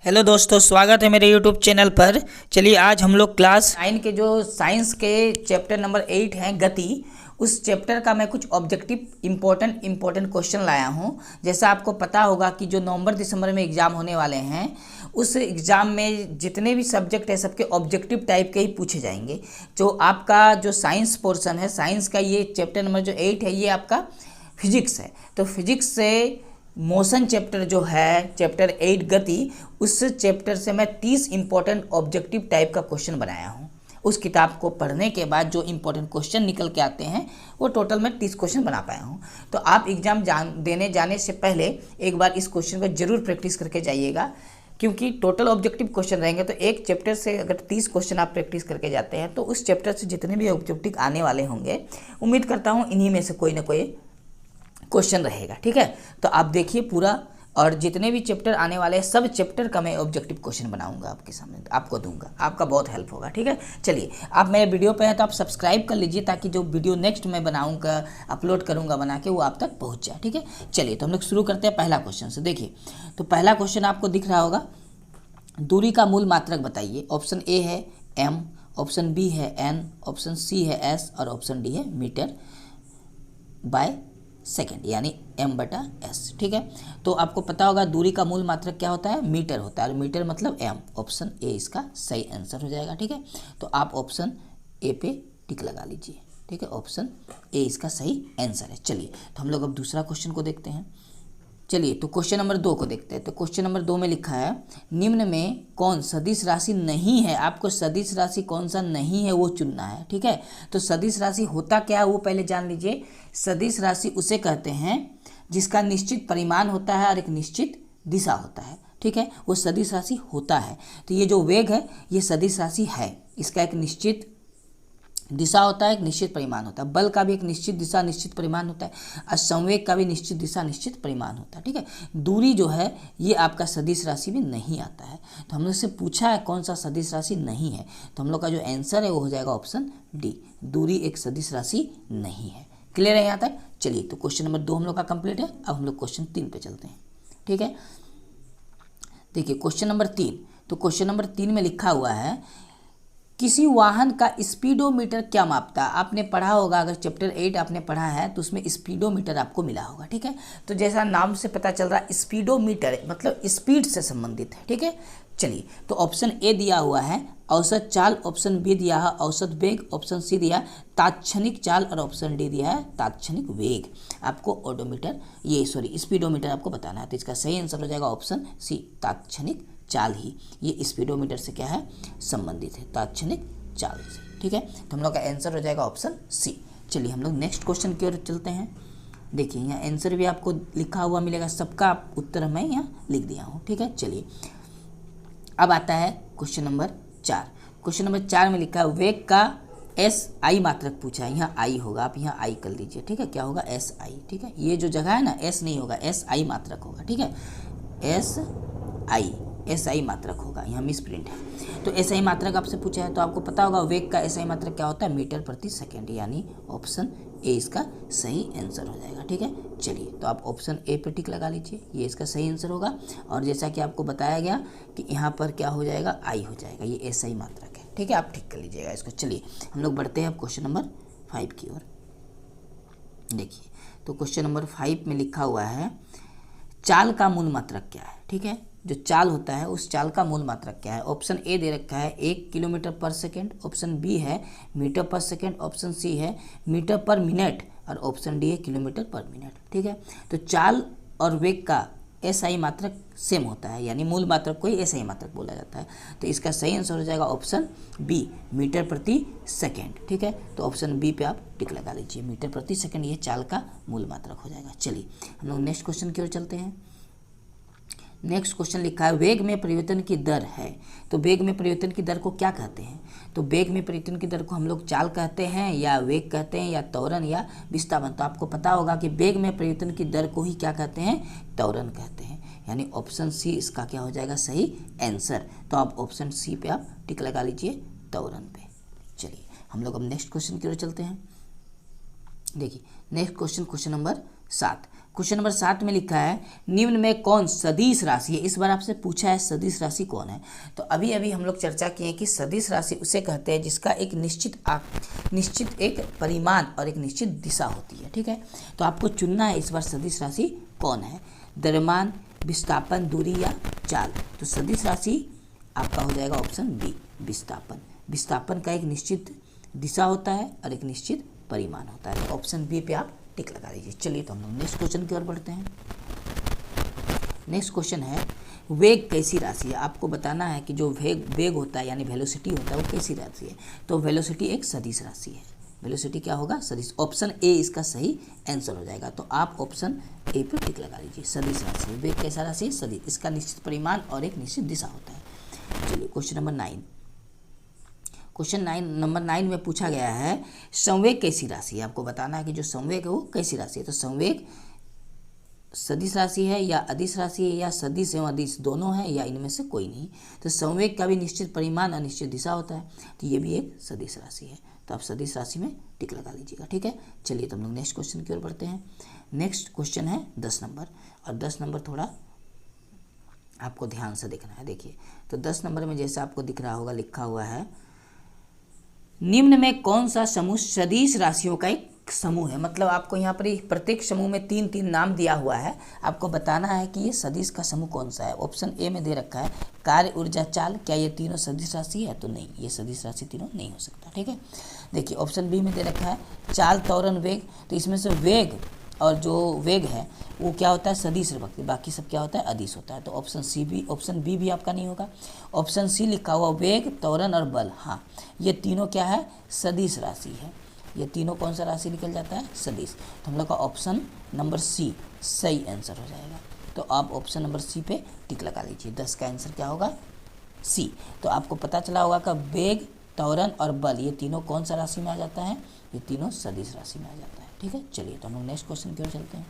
Hello दोस्तों, स्वागत है मेरे यूट्यूब चैनल पर। चलिए आज हम लोग क्लास 9 के जो साइंस के चैप्टर नंबर 8 हैं गति, उस चैप्टर का मैं कुछ ऑब्जेक्टिव इम्पोर्टेंट क्वेश्चन लाया हूं। जैसा आपको पता होगा कि जो नवंबर दिसंबर में एग्ज़ाम होने वाले हैं, उस एग्ज़ाम में जितने भी सब्जेक्ट है सबके ऑब्जेक्टिव टाइप के ही पूछे जाएंगे। जो आपका जो साइंस पोर्शन है, साइंस का ये चैप्टर नंबर जो 8 है, ये आपका फिजिक्स है। तो फिजिक्स से मोशन चैप्टर जो है, चैप्टर 8 गति, उस चैप्टर से मैं 30 इंपॉर्टेंट ऑब्जेक्टिव टाइप का क्वेश्चन बनाया हूँ। उस किताब को पढ़ने के बाद जो इंपॉर्टेंट क्वेश्चन निकल के आते हैं वो टोटल मैं 30 क्वेश्चन बना पाया हूँ। तो आप एग्ज़ाम देने जाने से पहले एक बार इस क्वेश्चन को जरूर प्रैक्टिस करके जाइएगा, क्योंकि टोटल ऑब्जेक्टिव क्वेश्चन रहेंगे। तो एक चैप्टर से अगर 30 क्वेश्चन आप प्रैक्टिस करके जाते हैं तो उस चैप्टर से जितने भी ऑब्जेक्टिव आने वाले होंगे, उम्मीद करता हूँ इन्हीं में से कोई ना कोई क्वेश्चन रहेगा। ठीक है, तो आप देखिए पूरा, और जितने भी चैप्टर आने वाले हैं सब चैप्टर का मैं ऑब्जेक्टिव क्वेश्चन बनाऊंगा आपके सामने, आपको दूंगा, आपका बहुत हेल्प होगा। ठीक है, चलिए आप मेरे वीडियो पे हैं तो आप सब्सक्राइब कर लीजिए, ताकि जो वीडियो नेक्स्ट मैं बनाऊंगा, अपलोड करूंगा बना के, वो आप तक पहुंच जाए। ठीक है, चलिए तो हम लोग शुरू करते हैं पहला क्वेश्चन से। देखिए, तो पहला क्वेश्चन आपको दिख रहा होगा, दूरी का मूल मात्रक बताइए। ऑप्शन ए है m, ऑप्शन बी है n, ऑप्शन सी है s और ऑप्शन डी है मीटर बाय सेकेंड, यानी m/s। ठीक है, तो आपको पता होगा दूरी का मूल मात्रक क्या होता है, मीटर होता है, और मीटर मतलब m। ऑप्शन ए इसका सही आंसर हो जाएगा। ठीक है, तो आप ऑप्शन ए पे टिक लगा लीजिए। ठीक है, ऑप्शन ए इसका सही आंसर है। चलिए तो हम लोग अब दूसरा क्वेश्चन को देखते हैं। चलिए तो क्वेश्चन नंबर 2 को देखते हैं। तो क्वेश्चन नंबर 2 में लिखा है, निम्न में कौन सदिश राशि नहीं है। आपको सदिश राशि कौन सा नहीं है वो चुनना है। ठीक है, तो सदिश राशि होता क्या है वो पहले जान लीजिए। सदिश राशि उसे कहते हैं जिसका निश्चित परिमाण होता है और एक निश्चित दिशा होता है। ठीक है, वो सदिश राशि होता है। तो ये जो वेग है ये सदिश राशि है, इसका एक निश्चित दिशा होता है, एक निश्चित परिमाण होता है। बल का भी एक निश्चित दिशा निश्चित परिमाण होता है, और संवेग का भी निश्चित दिशा निश्चित परिमाण होता है। ठीक है, दूरी जो है ये आपका सदिश राशि में नहीं आता है। तो हम लोग से पूछा है कौन सा सदिश राशि नहीं है, तो हम लोग का जो आंसर है वो हो जाएगा ऑप्शन डी, दूरी एक सदिश राशि नहीं है। क्लियर है यहाँ तक। चलिए तो क्वेश्चन नंबर 2 हम लोग का कंप्लीट है। अब हम लोग क्वेश्चन 3 पे चलते हैं। ठीक है, देखिए क्वेश्चन नंबर 3। तो क्वेश्चन नंबर 3 में लिखा हुआ है, किसी वाहन का स्पीडोमीटर क्या मापता है। आपने पढ़ा होगा, अगर चैप्टर 8 आपने पढ़ा है तो उसमें स्पीडोमीटर आपको मिला होगा। ठीक है, तो जैसा नाम से पता चल रहा है स्पीडोमीटर मतलब स्पीड से संबंधित है। ठीक है, चलिए तो ऑप्शन ए दिया हुआ है औसत चाल, ऑप्शन बी दिया है औसत वेग, ऑप्शन सी दिया तात्क्षणिक चाल, और ऑप्शन डी दिया है तात्क्षणिक वेग। आपको ओडोमीटर स्पीडोमीटर आपको बताना है। तो इसका सही आंसर हो जाएगा ऑप्शन सी, तात्क्षणिक चाल ही ये स्पीडोमीटर से क्या है, संबंधित है, तात्क्षणिक चाल से। ठीक है, तो हम लोग का आंसर हो जाएगा ऑप्शन सी। चलिए हम लोग नेक्स्ट क्वेश्चन की ओर चलते हैं। देखिए यहाँ आंसर भी आपको लिखा हुआ मिलेगा, सबका उत्तर मैं यहाँ लिख दिया हूँ। ठीक है, चलिए अब आता है क्वेश्चन नंबर 4। क्वेश्चन नंबर 4 में लिखा है, वेग का एस आई मात्रक पूछा है। यहाँ आई होगा, आप यहाँ आई कर लीजिए। ठीक है, क्या होगा, एस आई। ठीक है, ये जो जगह है ना, एस नहीं होगा, एस आई मात्रक होगा। ठीक है, एस आई मात्रक होगा, यहाँ मिस प्रिंट है। तो एस आई मात्रक आपसे पूछा है तो आपको पता होगा वेग का एस आई मात्रक क्या होता है, मीटर प्रति सेकेंड, यानी ऑप्शन ए इसका सही आंसर हो जाएगा। ठीक है, चलिए तो आप ऑप्शन ए पे टिक लगा लीजिए, ये इसका सही आंसर होगा। और जैसा कि आपको बताया गया कि यहाँ पर क्या हो जाएगा, आई हो जाएगा, ये एस आई मात्रक है। ठीक है, आप ठीक कर लीजिएगा इसको। चलिए हम लोग बढ़ते हैं अब क्वेश्चन नंबर 5 की ओर। देखिए तो क्वेश्चन नंबर 5 में लिखा हुआ है, चाल का मूल मात्रक क्या है। ठीक है, जो चाल होता है उस चाल का मूल मात्रक क्या है। ऑप्शन ए दे रखा है 1 किलोमीटर पर सेकेंड, ऑप्शन बी है मीटर पर सेकेंड, ऑप्शन सी है मीटर पर मिनट, और ऑप्शन डी है किलोमीटर पर मिनट। ठीक है, तो चाल और वेग का एस आई मात्रक सेम होता है, यानी मूल मात्रक को ही एस आई मात्रक बोला जाता है। तो इसका सही आंसर हो जाएगा ऑप्शन बी, मीटर प्रति सेकेंड। ठीक है, तो ऑप्शन बी पे आप टिक लगा लीजिए, मीटर प्रति सेकेंड ये चाल का मूल मात्रक हो जाएगा। चलिए हम लोग नेक्स्ट क्वेश्चन की ओर चलते हैं। नेक्स्ट क्वेश्चन लिखा है, वेग में परिवर्तन की दर है। तो वेग में परिवर्तन की दर को क्या कहते हैं। तो वेग में परिवर्तन की दर को हम लोग चाल कहते हैं, या वेग कहते हैं, या त्वरण, या विस्थापन। तो आपको पता होगा कि वेग में परिवर्तन की दर को ही क्या कहते हैं, त्वरण कहते हैं, यानी ऑप्शन सी इसका क्या हो जाएगा, सही आंसर। तो आप ऑप्शन सी पे आप टिक लगा लीजिए, त्वरण पे। चलिए हम लोग अब नेक्स्ट क्वेश्चन की ओर चलते हैं। देखिए next question, question number 7। Question number 7 में लिखा है निम्न में कौन सदिश राशि है। इस बार आपसे पूछा है सदिश राशि कौन है। तो अभी अभी हम लोग चर्चा किए कि सदिश राशि उसे कहते हैं जिसका एक निश्चित एक परिमाण और एक निश्चित दिशा होती है। ठीक है, तो आपको चुनना है इस बार सदिश राशि कौन है, द्रव्यमान, विस्थापन, दूरी या चाल। तो सदिश राशि आपका हो जाएगा ऑप्शन बी, विस्थापन। विस्थापन का एक निश्चित दिशा होता है और एक निश्चित परिमाण होता है। तो ऑप्शन बी पे आप टिक लगा दीजिए। चलिए तो हम लोग नेक्स्ट क्वेश्चन की ओर बढ़ते हैं। नेक्स्ट क्वेश्चन है वेग कैसी राशि है। आपको बताना है कि जो वेग होता है यानी वेलोसिटी होता है वो कैसी राशि है। तो वेलोसिटी एक सदिश राशि है। वेलोसिटी क्या होगा, सदिश। ऑप्शन ए इसका सही आंसर हो जाएगा। तो आप ऑप्शन ए पर टिक लगा लीजिए, सदिश राशि। वेग कैसा राशि है, सदिश। इसका निश्चित परिमाण और एक निश्चित दिशा होता है। चलिए क्वेश्चन नंबर 9। क्वेश्चन नंबर 9 में पूछा गया है संवेग कैसी राशि है। आपको बताना है कि जो संवेग है वो कैसी राशि है। तो संवेग सदिश राशि है या अदिश राशि है या सदिश एवं अदिश दोनों है या इनमें से कोई नहीं। तो संवेग का भी निश्चित परिमाण और निश्चित दिशा होता है। तो ये भी एक सदिश राशि है। तो आप सदिश राशि में टिक लगा लीजिएगा। ठीक है, चलिए तो हम लोग नेक्स्ट क्वेश्चन की ओर बढ़ते हैं। नेक्स्ट क्वेश्चन है 10 नंबर, और 10 नंबर थोड़ा आपको ध्यान से देखना है। देखिए तो 10 नंबर में जैसे आपको दिख रहा होगा लिखा हुआ है निम्न में कौन सा समूह सदिश राशियों का एक समूह है। मतलब आपको यहाँ पर प्रत्येक समूह में 3-3 नाम दिया हुआ है। आपको बताना है कि ये सदिश का समूह कौन सा है। ऑप्शन ए में दे रखा है कार्य, ऊर्जा, चाल। क्या ये तीनों सदिश राशि है? तो नहीं, ये सदिश राशि तीनों नहीं हो सकता। ठीक है, देखिए ऑप्शन बी में दे रखा है चाल, त्वरण, वेग। तो इसमें से वेग और जो वेग है वो क्या होता है, सदिश विभक्ति। बाकी सब क्या होता है, अदिश होता है। तो ऑप्शन बी भी आपका नहीं होगा। ऑप्शन सी लिखा हुआ वेग, त्वरण और बल, हाँ ये तीनों क्या है, सदिश राशि है। ये तीनों कौन सा राशि निकल जाता है, सदिश। तो हम लोग का ऑप्शन नंबर सी सही आंसर हो जाएगा। तो आप ऑप्शन नंबर सी पे टिक लगा लीजिए। 10 का आंसर क्या होगा, सी। तो आपको पता चला होगा कि वेग, त्वरण और बल ये तीनों कौन सा राशि में आ जाता है, ये तीनों सदिश राशि में आ जाता है। ठीक है, चलिए तो हम लोग नेक्स्ट क्वेश्चन की ओर चलते हैं।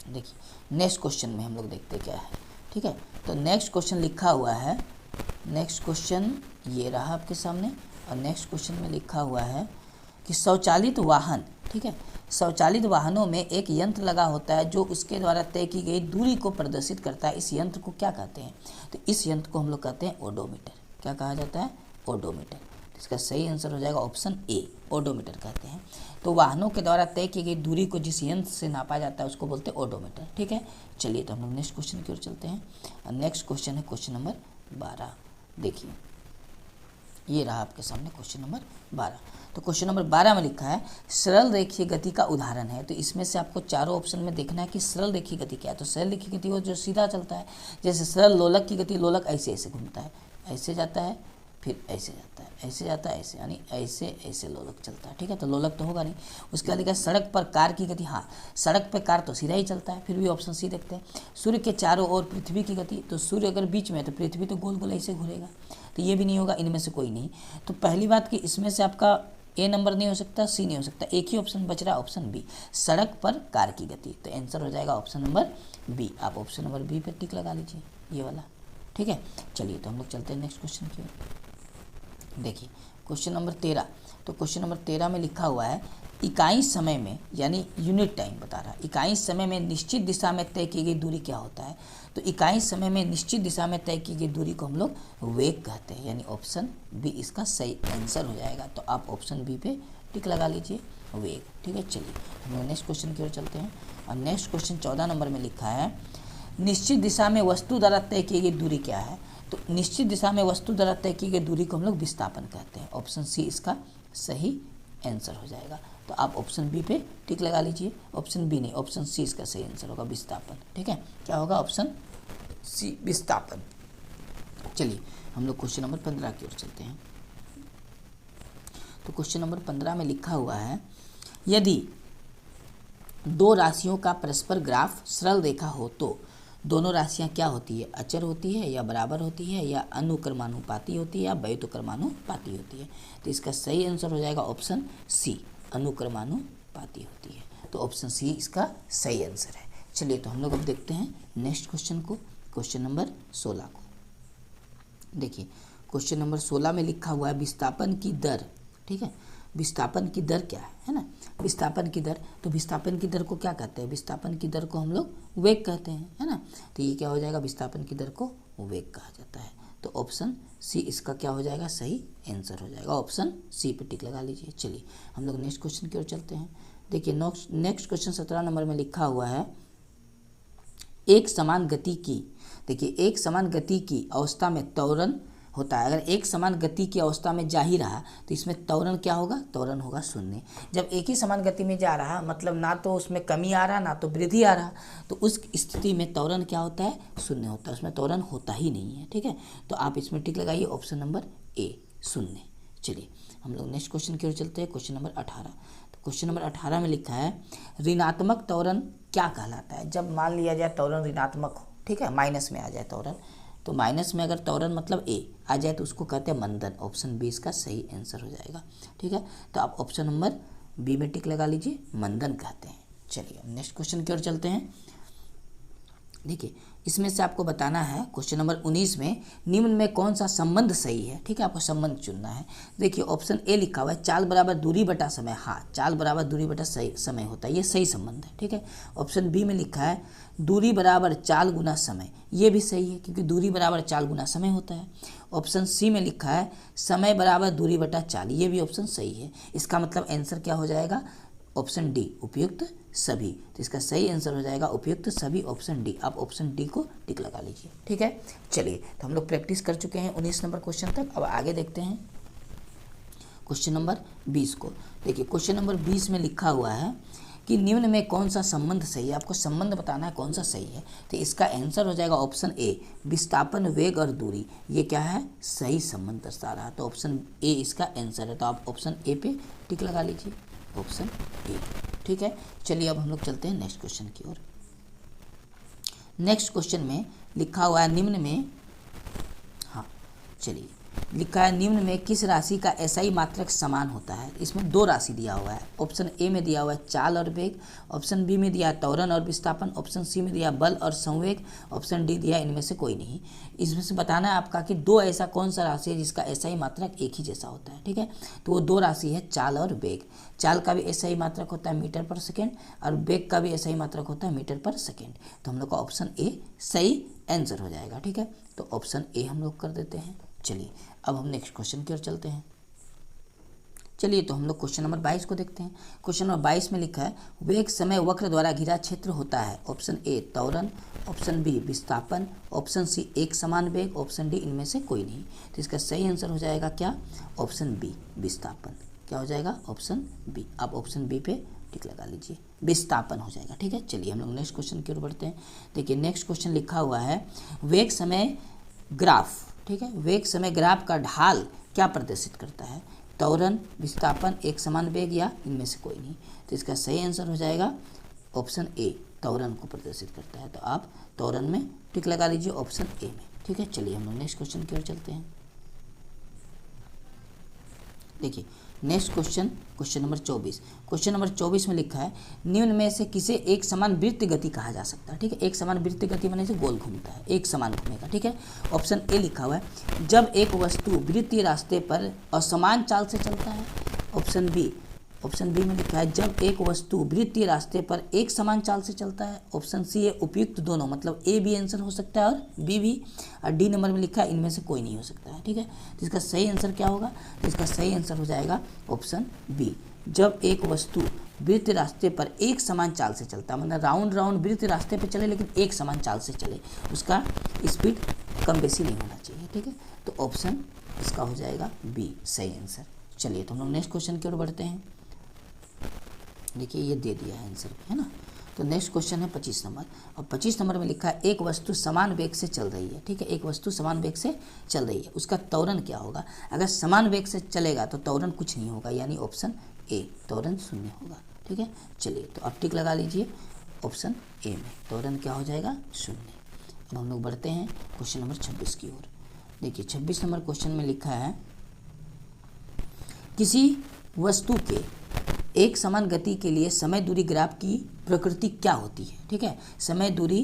देखिए नेक्स्ट क्वेश्चन में हम लोग देखते क्या है। ठीक है, तो नेक्स्ट क्वेश्चन लिखा हुआ है, नेक्स्ट क्वेश्चन ये रहा आपके सामने। और नेक्स्ट क्वेश्चन में लिखा हुआ है कि स्वचालित वाहन, ठीक है, स्वचालित वाहनों में एक यंत्र लगा होता है जो उसके द्वारा तय की गई दूरी को प्रदर्शित करता है। इस यंत्र को क्या कहते हैं? तो इस यंत्र को हम लोग कहते हैं ओडोमीटर। क्या कहा जाता है, ओडोमीटर। इसका सही आंसर हो जाएगा ऑप्शन ए, ओडोमीटर कहते हैं। तो वाहनों के द्वारा तय की गई दूरी को जिस यंत्र से नापा जाता है उसको बोलते हैं ओडोमीटर। ठीक है, चलिए तो हम लोग नेक्स्ट क्वेश्चन की ओर चलते हैं। और नेक्स्ट क्वेश्चन है क्वेश्चन नंबर 12। देखिए ये रहा आपके सामने क्वेश्चन नंबर 12। तो क्वेश्चन नंबर 12 में लिखा है सरल रेखीय गति का उदाहरण है। तो इसमें से आपको चारों ऑप्शन में देखना है कि सरल रेखीय गति क्या है। तो सरल रेखीय गति वो जो सीधा चलता है। जैसे सरल लोलक की गति, लोलक ऐसे ऐसे घूमता है, ऐसे जाता है, फिर ऐसे जाता है, ऐसे जाता है, ऐसे, यानी ऐसे ऐसे लोलक चलता है। ठीक है, तो लोलक तो होगा नहीं। उसके बाद लिखा सड़क पर कार की गति। हाँ, सड़क पर कार तो सीधा ही चलता है, फिर भी ऑप्शन सी देखते हैं। सूर्य के चारों ओर पृथ्वी की गति। तो सूर्य अगर बीच में है तो पृथ्वी तो गोल गोल ऐसे घूरेगा। तो ये भी नहीं होगा, इनमें से कोई नहीं। तो पहली बात कि इसमें से आपका ए नंबर नहीं हो सकता, सी नहीं हो सकता। एक ही ऑप्शन बच रहा है, ऑप्शन बी, सड़क पर कार की गति। तो आंसर हो जाएगा ऑप्शन नंबर बी। आप ऑप्शन नंबर बी पर टिक लगा लीजिए, ये वाला। ठीक है, चलिए तो हम लोग चलते हैं नेक्स्ट क्वेश्चन की ओर। देखिए क्वेश्चन नंबर 13। तो क्वेश्चन नंबर 13 में लिखा हुआ है इकाई समय में, यानी यूनिट टाइम बता रहा है, इकाई समय में निश्चित दिशा में तय की गई दूरी क्या होता है। तो इकाई समय में निश्चित दिशा में तय की गई दूरी को हम लोग वेग कहते हैं, यानी ऑप्शन बी इसका सही आंसर हो जाएगा। तो आप ऑप्शन बी पे टिक लगा लीजिए, वेग। ठीक है, चलिए हम लोग नेक्स्ट क्वेश्चन की ओर चलते हैं। और नेक्स्ट क्वेश्चन 14 नंबर में लिखा है निश्चित दिशा में वस्तु द्वारा तय की गई दूरी क्या है। तो निश्चित दिशा में वस्तु द्वारा तय की गई दूरी को हम लोग विस्थापन कहते हैं। ऑप्शन सी इसका सही आंसर हो जाएगा। तो आप ऑप्शन बी पे टिक लगा लीजिए। ऑप्शन बी नहीं, ऑप्शन सी इसका सही आंसर होगा, विस्थापन। ठीक है, क्या होगा, ऑप्शन सी, विस्थापन। चलिए हम लोग क्वेश्चन नंबर 15 की ओर चलते हैं। तो क्वेश्चन नंबर 15 में लिखा हुआ है यदि दो राशियों का परस्पर ग्राफ सरल रेखा हो तो दोनों राशियां क्या होती है, अचर होती है या बराबर होती है या अनुक्रमानुपाती होती है या व्युत्क्रमानुपाती होती है। तो इसका सही आंसर हो जाएगा ऑप्शन सी, अनुक्रमानुपाती होती है। तो ऑप्शन सी इसका सही आंसर है। चलिए तो हम लोग अब देखते हैं नेक्स्ट क्वेश्चन को, क्वेश्चन नंबर 16 को। देखिए क्वेश्चन नंबर 16 में लिखा हुआ है विस्थापन की दर। ठीक है, विस्थापन की दर क्या है ना, विस्थापन की दर। तो विस्थापन की दर को क्या कहते हैं, विस्थापन की दर को हम लोग वेग कहते हैं, है ना। तो ये क्या हो जाएगा, विस्थापन की दर को वेग कहा जाता है। तो ऑप्शन सी इसका क्या हो जाएगा, सही आंसर हो जाएगा। ऑप्शन सी पे टिक लगा लीजिए। चलिए हम लोग नेक्स्ट क्वेश्चन की ओर चलते हैं। देखिए नेक्स्ट क्वेश्चन 17 नंबर में लिखा हुआ है, एक समान गति की, देखिए एक समान गति की अवस्था में त्वरण होता है। अगर एक समान गति की अवस्था में जा ही रहा तो इसमें त्वरण क्या होगा, त्वरण होगा शून्य। जब एक ही समान गति में जा रहा मतलब ना तो उसमें कमी आ रहा ना तो वृद्धि आ रहा, तो उस स्थिति में त्वरण क्या होता है, शून्य होता है, उसमें त्वरण होता ही नहीं है। ठीक है, तो आप इसमें टिक लगाइए, ऑप्शन नंबर ए शून्य। चलिए हम लोग नेक्स्ट क्वेश्चन की ओर चलते हैं, क्वेश्चन नंबर 18। तो क्वेश्चन नंबर 18 में लिखा है, ऋणात्मक त्वरण क्या कहलाता है। जब मान लिया जाए त्वरण ऋणात्मक हो, ठीक है, माइनस में आ जाए त्वरण, तो माइनस में अगर त्वरण मतलब ए आ जाए तो उसको कहते हैं मंदन। ऑप्शन बी इसका सही आंसर हो जाएगा। ठीक है, तो आप ऑप्शन नंबर बी में टिक लगा लीजिए, मंदन कहते हैं। चलिए अब नेक्स्ट क्वेश्चन की ओर चलते हैं। देखिए इसमें से आपको बताना है, क्वेश्चन नंबर 19 में निम्न में कौन सा संबंध सही है। ठीक है, आपको संबंध चुनना है। देखिए ऑप्शन ए लिखा हुआ है, चाल बराबर दूरी बटा समय। हाँ, चाल बराबर दूरी बटा सही समय होता है, ये सही संबंध है। ठीक है, ऑप्शन बी में लिखा है, दूरी बराबर चाल गुना समय, ये भी सही है क्योंकि दूरी बराबर चाल गुना समय होता है। ऑप्शन सी में लिखा है, समय बराबर दूरी बटा चाल, ये भी ऑप्शन सही है। इसका मतलब आंसर क्या हो जाएगा, ऑप्शन डी उपयुक्त सभी। तो इसका सही आंसर हो जाएगा उपयुक्त सभी, ऑप्शन डी। आप ऑप्शन डी को टिक लगा लीजिए। ठीक है, चलिए तो हम लोग प्रैक्टिस कर चुके हैं 19 नंबर क्वेश्चन तक। अब आगे देखते हैं क्वेश्चन नंबर 20 को। देखिए क्वेश्चन नंबर 20 में लिखा हुआ है कि निम्न में कौन सा संबंध सही है। आपको संबंध बताना है कौन सा सही है। तो इसका आंसर हो जाएगा ऑप्शन ए, विस्थापन वेग और दूरी, ये क्या है, सही संबंध दर्शा रहा है। तो ऑप्शन ए इसका आंसर है। तो आप ऑप्शन ए पे टिक लगा लीजिए, ऑप्शन ए। ठीक है, चलिए अब हम लोग चलते हैं नेक्स्ट क्वेश्चन की ओर। नेक्स्ट क्वेश्चन में लिखा हुआ है, निम्न में, हाँ चलिए लिखा है, निम्न में किस राशि का एसआई मात्रक समान होता है। इसमें दो राशि दिया हुआ है। ऑप्शन ए में दिया हुआ है चाल और वेग, ऑप्शन बी में दिया है त्वरण और विस्थापन, ऑप्शन सी में दिया बल और संवेग, ऑप्शन डी दिया इनमें से कोई नहीं। इसमें से बताना है आपका कि दो ऐसा कौन सा राशि है जिसका एसआई मात्रक एक ही जैसा होता है। ठीक है, तो वो दो राशि है चाल और वेग। चाल का भी एसआई मात्रक होता है मीटर पर सेकेंड और वेग का भी एसआई मात्रक होता है मीटर पर सेकेंड। तो हम लोग का ऑप्शन ए सही आंसर हो जाएगा। ठीक है, तो ऑप्शन ए हम लोग कर देते हैं। चलिए अब हम नेक्स्ट क्वेश्चन की ओर चलते हैं। चलिए तो हम लोग क्वेश्चन नंबर 22 को देखते हैं। क्वेश्चन नंबर 22 में लिखा है, वेग समय वक्र द्वारा घिरा क्षेत्र होता है। ऑप्शन ए त्वरण, ऑप्शन बी विस्थापन, ऑप्शन सी एक समान वेग, ऑप्शन डी इनमें से कोई नहीं। तो इसका सही आंसर हो जाएगा क्या, ऑप्शन बी विस्थापन। क्या हो जाएगा, ऑप्शन बी। आप ऑप्शन बी पे टिक लगा लीजिए, विस्थापन हो जाएगा। ठीक है, चलिए हम लोग नेक्स्ट क्वेश्चन की ओर बढ़ते हैं। देखिए नेक्स्ट क्वेश्चन लिखा हुआ है, वेग समय ग्राफ। ठीक है, वेग समय ग्राफ का ढाल क्या प्रदर्शित करता है, त्वरण, विस्थापन, एक समान वेग या इनमें से कोई नहीं। तो इसका सही आंसर हो जाएगा ऑप्शन ए, त्वरण को प्रदर्शित करता है। तो आप त्वरण में टिक लगा लीजिए, ऑप्शन ए में। ठीक है, चलिए हम लोग नेक्स्ट क्वेश्चन की ओर चलते हैं। देखिए next question, question number 24। Question number 24 में लिखा है, निम्न में से किसे एक समान वृत्त गति कहा जा सकता है। ठीक है, एक समान वृत्त गति माने से गोल घूमता है, एक समान घूमेगा। ठीक है, ऑप्शन ए लिखा हुआ है, जब एक वस्तु वृत्तीय रास्ते पर असमान चाल से चलता है। ऑप्शन बी में लिखा है, जब एक वस्तु वृत्तीय रास्ते पर एक समान चाल से चलता है। ऑप्शन सी है उपयुक्त दोनों, मतलब ए भी आंसर हो सकता है और बी भी। और डी नंबर में लिखा है इनमें से कोई नहीं हो सकता है। ठीक है, तो इसका सही आंसर क्या होगा, तो इसका सही आंसर हो जाएगा ऑप्शन बी, जब एक वस्तु वृत्तीय रास्ते पर एक समान चाल से चलता है, मतलब राउंड वृत्तीय रास्ते पर चले लेकिन एक समान चाल से चले, उसका स्पीड कम बेसी नहीं होना चाहिए। ठीक है, तो ऑप्शन इसका हो जाएगा बी सही आंसर। चलिए तो हम लोग नेक्स्ट क्वेश्चन की ओर बढ़ते हैं। देखिए ये दे दिया है आंसर, है ना। तो नेक्स्ट क्वेश्चन है 25 नंबर, और 25 नंबर में लिखा है, एक वस्तु समान वेग से चल रही है। ठीक है, एक वस्तु समान वेग से चल रही है, उसका त्वरण क्या होगा। अगर समान वेग से चलेगा तो त्वरण कुछ नहीं होगा, यानी ऑप्शन ए त्वरण शून्य होगा। ठीक है, चलिए तो आप टिक लगा लीजिए ऑप्शन ए में, त्वरण क्या हो जाएगा, शून्य। अब हम लोग बढ़ते हैं क्वेश्चन नंबर 26 की ओर। देखिए 26 नंबर क्वेश्चन में लिखा है, किसी वस्तु के एक समान गति के लिए समय दूरी ग्राफ की प्रकृति क्या होती है। ठीक है, समय दूरी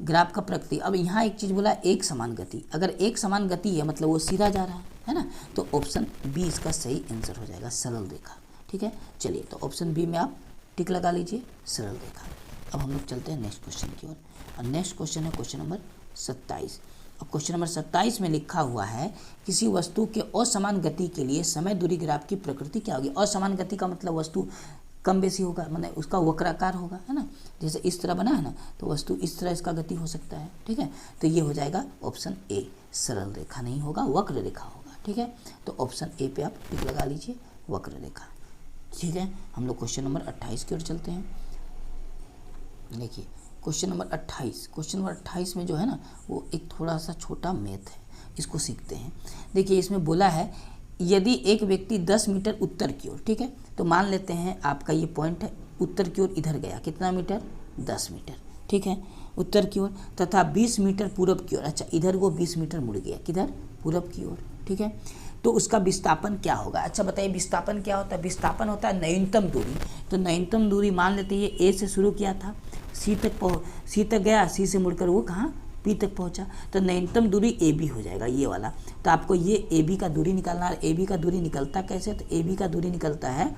ग्राफ का प्रकृति। अब यहाँ एक चीज़ बोला, एक समान गति, अगर एक समान गति है मतलब वो सीधा जा रहा है ना, तो ऑप्शन बी इसका सही आंसर हो जाएगा, सरल रेखा। ठीक है। चलिए तो ऑप्शन बी में आप टिक लगा लीजिए, सरल रेखा। अब हम लोग चलते हैं नेक्स्ट क्वेश्चन की ओर, और नेक्स्ट क्वेश्चन है क्वेश्चन नंबर 27। अब क्वेश्चन नंबर 27 में लिखा हुआ है किसी वस्तु के असमान गति के लिए समय दूरी ग्राफ की प्रकृति क्या होगी। असमान गति का मतलब वस्तु कम बेसी होगा, मतलब उसका वक्राकार होगा, है ना। जैसे इस तरह बना है ना, तो वस्तु इस तरह इसका गति हो सकता है, ठीक है। तो ये हो जाएगा ऑप्शन ए, सरल रेखा नहीं होगा, वक्र रेखा होगा, ठीक है। तो ऑप्शन ए पे आप टिक लगा लीजिए, वक्र रेखा, ठीक है। हम लोग क्वेश्चन नंबर 28 की ओर चलते हैं। देखिए क्वेश्चन नंबर 28 में जो है ना वो एक थोड़ा सा छोटा मैथ है, इसको सीखते हैं। देखिए इसमें बोला है यदि एक व्यक्ति 10 मीटर उत्तर की ओर, ठीक है, तो मान लेते हैं आपका ये पॉइंट है, उत्तर की ओर इधर गया, कितना मीटर, 10 मीटर, ठीक है, उत्तर की ओर, तथा 20 मीटर पूरब की ओर, अच्छा इधर वो 20 मीटर मुड़ गया, किधर, पूरब की ओर, ठीक है। तो उसका विस्थापन क्या होगा। अच्छा बताइए विस्थापन क्या होता है। विस्थापन होता है न्यूनतम दूरी। तो न्यूनतम दूरी मान लेते हैं ये ए से शुरू किया था, सी तक गया, सी से मुड़कर वो कहाँ, पी तक पहुंचा, तो न्यूनतम दूरी ए बी हो जाएगा ये वाला। तो आपको ये ए बी का दूरी निकालना है। ए बी का दूरी निकलता कैसे, तो ए बी का दूरी निकलता है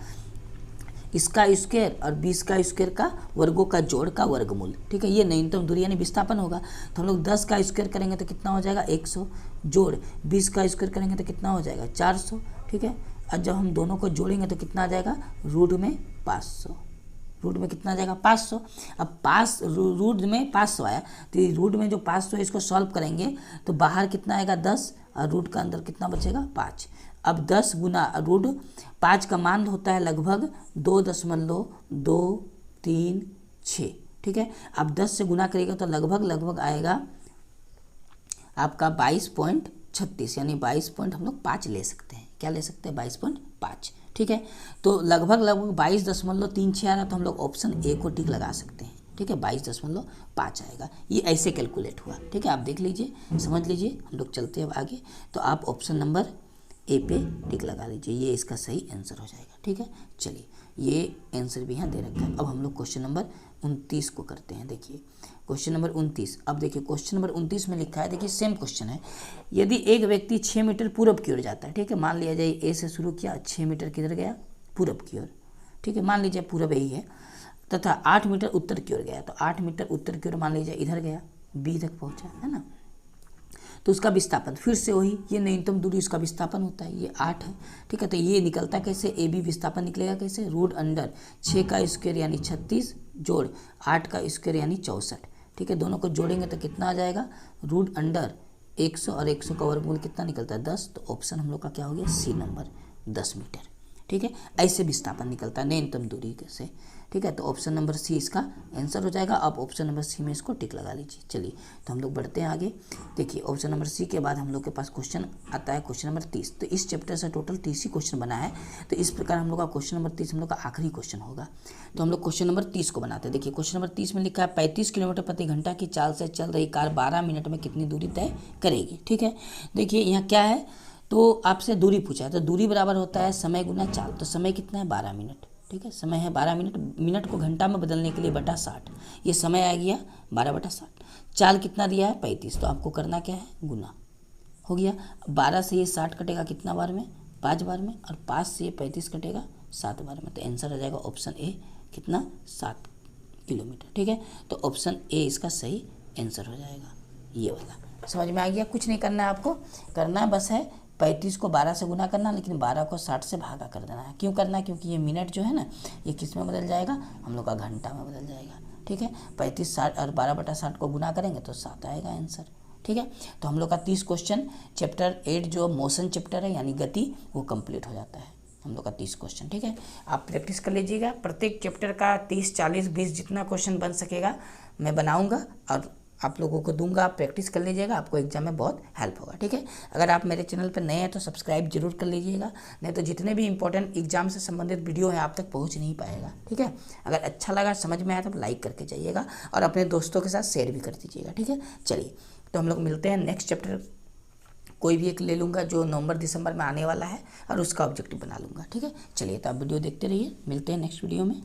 इसका स्क्वायर और 20 का स्क्वायर का वर्गों का जोड़ का वर्गमूल, ठीक है। ये न्यूनतम दूरी यानी विस्थापन होगा। तो हम लोग 10 का स्क्वायर करेंगे तो कितना हो जाएगा 100, जोड़ 20 का स्क्वायर करेंगे तो कितना हो जाएगा 400, ठीक है। और जब हम दोनों को जोड़ेंगे तो कितना आ जाएगा, रूट में 500, रूट में कितना आ जाएगा 500। अब रूट में 500 आया, तो रूट में जो 500 है इसको सॉल्व करेंगे तो बाहर कितना आएगा 10 और रूट का अंदर कितना बचेगा 5। अब 10 गुना रूट 5 का मान होता है लगभग 2.236, ठीक है। अब 10 से गुना करेगा तो लगभग आएगा आपका 22.36, यानी 22 हम लोग 5 ले सकते हैं। क्या ले सकते हैं 22.5, ठीक है। तो लगभग 22.36 आ रहा, तो हम लोग ऑप्शन ए को टिक लगा सकते हैं, ठीक है। 22.5 आएगा, ये ऐसे कैलकुलेट हुआ, ठीक है। आप देख लीजिए, समझ लीजिए। हम लोग चलते हैं अब आगे। तो आप ऑप्शन नंबर ए पे टिक लगा लीजिए, ये इसका सही आंसर हो जाएगा, ठीक है। चलिए ये आंसर भी यहाँ दे रखा है। अब हम लोग क्वेश्चन नंबर 29 को करते हैं। देखिए क्वेश्चन नंबर 29। अब देखिए क्वेश्चन नंबर 29 में लिखा है, देखिए सेम क्वेश्चन है। यदि एक व्यक्ति 6 मीटर पूरब की ओर जाता है, ठीक है, मान लिया जाए ए से शुरू किया, 6 मीटर किधर गया, पूरब की ओर, ठीक है, मान लीजिए पूरब यही है, तथा 8 मीटर उत्तर की ओर गया, तो 8 मीटर उत्तर की ओर मान लीजिए इधर गया, बी तक पहुंचा, है ना। तो उसका विस्थापन फिर से वही, ये न्यूनतम दूरी उसका विस्थापन होता है, ये 8 है, ठीक है। तो ये निकलता कैसे, ए बी विस्थापन निकलेगा कैसे, रूट अंडर 6 का स्क्वायर यानी 36 जोड़ 8 का स्क्वायर यानी 64, ठीक है। दोनों को जोड़ेंगे तो कितना आ जाएगा, रूट अंडर 100 और 100 का वर्गमूल कितना निकलता है 10। तो ऑप्शन हम लोग का क्या हो गया, सी नंबर 10 मीटर, ठीक है। ऐसे विस्थापन निकलता है न्यूनतम दूरी से, ठीक है। तो ऑप्शन नंबर सी इसका आंसर हो जाएगा। आप ऑप्शन नंबर सी में इसको टिक लगा लीजिए। चलिए तो हम लोग बढ़ते हैं आगे। देखिए ऑप्शन नंबर सी के बाद हम लोग के पास क्वेश्चन आता है क्वेश्चन नंबर 30। तो इस चैप्टर से टोटल 30 ही क्वेश्चन बना है। तो इस प्रकार हम लोग का क्वेश्चन नंबर 30 हम लोग का आखिरी क्वेश्चन होगा। तो हम लोग क्वेश्चन नंबर 30 को बनाते हैं। देखिए क्वेश्चन नंबर 30 में लिखा है 35 किलोमीटर प्रति घंटा की चाल से चल रही कार 12 मिनट में कितनी दूरी तय करेगी, ठीक है। देखिए यहाँ क्या है, तो आपसे दूरी पूछा है, तो दूरी बराबर होता है समय गुना चाल। तो समय कितना है 12 मिनट, ठीक है। समय है 12 मिनट, मिनट को घंटा में बदलने के लिए बटा 60, ये समय आ गया 12/60। चाल कितना दिया है 35, तो आपको करना क्या है गुना, हो गया। 12 से ये 60 कटेगा कितना बार में, 5 बार में, और 5 से ये 35 कटेगा 7 बार में। तो आंसर आ जाएगा ऑप्शन ए, कितना 7 किलोमीटर, ठीक है। तो ऑप्शन ए इसका सही आंसर हो जाएगा, ये वाला। समझ में आ गया। कुछ नहीं करना है आपको, करना है बस है 35 को 12 से गुना करना, लेकिन 12 को 60 से भागा कर देना है। क्यों करना है, क्योंकि ये मिनट जो है ना ये किस में बदल जाएगा, हम लोग का घंटा में बदल जाएगा, ठीक है। 35 60 और 12/60 को गुना करेंगे तो 7 आएगा आंसर, ठीक है। तो हम लोग का 30 क्वेश्चन चैप्टर 8 जो मोशन चैप्टर है यानी गति, वो कंप्लीट हो जाता है हम लोग का 30 क्वेश्चन, ठीक है। आप प्रैक्टिस कर लीजिएगा। प्रत्येक चैप्टर का 30 40 20 जितना क्वेश्चन बन सकेगा मैं बनाऊँगा और आप लोगों को दूंगा। आप प्रैक्टिस कर लीजिएगा, आपको एग्जाम में बहुत हेल्प होगा, ठीक है। अगर आप मेरे चैनल पर नए हैं तो सब्सक्राइब जरूर कर लीजिएगा, नहीं तो जितने भी इंपॉर्टेंट एग्जाम से संबंधित वीडियो हैं आप तक पहुंच नहीं पाएगा, ठीक है। अगर अच्छा लगा, समझ में आया तो लाइक करके जाइएगा और अपने दोस्तों के साथ शेयर भी कर दीजिएगा, ठीक है। चलिए तो हम लोग मिलते हैं नेक्स्ट चैप्टर, कोई भी एक ले लूँगा जो नवंबर दिसंबर में आने वाला है और उसका ऑब्जेक्टिव बना लूँगा, ठीक है। चलिए तो आप वीडियो देखते रहिए, मिलते हैं नेक्स्ट वीडियो में।